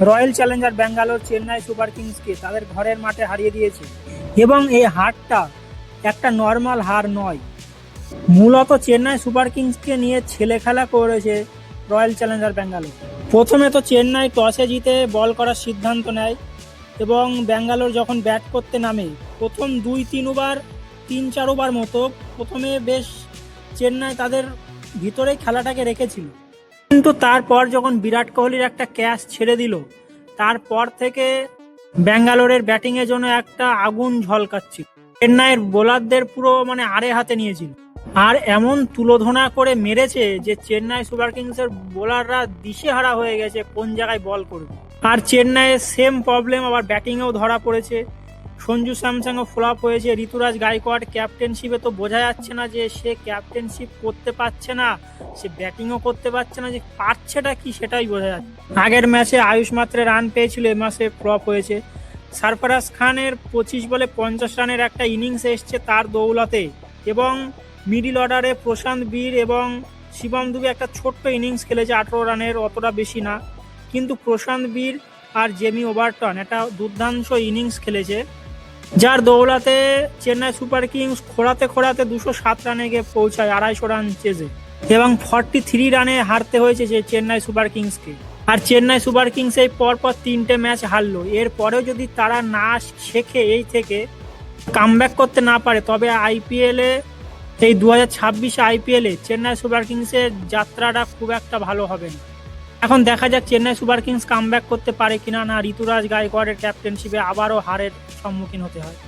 Royal challenger Bangalore Chennai super কিংসকে তাদের ঘরের মাঠে হারিয়ে দিয়েছে এবং এই হারটা একটা নর্মাল হার নয়। মূলত চেন্নাই সুপার কিংসকে নিয়ে ছেলে খেলা করেছে রয়্যাল চ্যালেঞ্জার ব্যাঙ্গালোর। প্রথমে তো চেন্নাই টসে জিতে বল করার সিদ্ধান্ত নেয় এবং ব্যাঙ্গালোর যখন ব্যাট করতে নামে প্রথম 2-3 ওভার 3-4 ওভার মতো প্রথমে বেশ চেন্নাই তাদের ভিতরেই খেলাটাকে রেখেছিল, কিন্তু তারপর যখন বিরাট কোহলির একটা ক্যাচ ছেড়ে দিল তারপর থেকে ব্যাঙ্গালোরের ব্যাটিংয়ের জন্য একটা আগুন ঝলকাচ্ছিল। চেন্নাইয়ের বোলারদের পুরো আড়ে হাতে নিয়েছিল আর এমন তুলোধনা করে মেরেছে যে চেন্নাই সুপার কিংসের বোলাররা দিশেহারা হয়ে গেছে কোন জায়গায় বল করবে। আর চেন্নাইয়ের সেম প্রবলেম আবার ব্যাটিংয়েও ধরা পড়েছে। সঞ্জু স্যামসনও ফ্লপ হয়েছে। ঋতুরাজ গায়কোয়াড় ক্যাপ্টেনশিপে তো বোঝা যাচ্ছে না যে সে ক্যাপ্টেনশিপ করতে পারছে না, সে ব্যাটিংও করতে পারছে না, যে পারছেটা কি সেটাই বোঝা যাচ্ছে। আগের ম্যাচে আয়ুষ মাত্রে রান পেয়েছিল, এ মাসে ফ্লপ হয়েছে। সরফরাজ খানের 25 বলে 50 রানের একটা ইনিংস এসছে তার দৌলতে, এবং মিডিল অর্ডারে প্রশান্ত বীর এবং শিবম দুবে একটা ছোট্ট ইনিংস খেলেছে 18 রানের, অতটা বেশি না, কিন্তু প্রশান্ত বীর আর জেমি ওভারটন একটা দুর্দান্ত ইনিংস খেলেছে, যার দৌলতে চেন্নাই সুপার কিংস খোঁড়াতে খোঁড়াতে 207 রানে গিয়ে পৌঁছায় 250 রান চেজে, এবং 43 রানে হারতে হয়েছে যে চেন্নাই সুপার কিংসকে। আর চেন্নাই সুপার কিংস এই পরপর 3টে ম্যাচ হারলো। এরপরেও যদি তারা না শেখে, এই থেকে কামব্যাক করতে না পারে, তবে আইপিএলে এই 2026 আইপিএলে চেন্নাই সুপার কিংসের যাত্রাটা খুব একটা ভালো হবে না। এখন দেখা যাক চেন্নাই সুপার কিংস কামব্যাক করতে পারে কিনা, না ঋতুরাজ গায়কোয়াড়ের ক্যাপ্টেনশিপে আবারও হারের সম্মুখীন হতে হয়।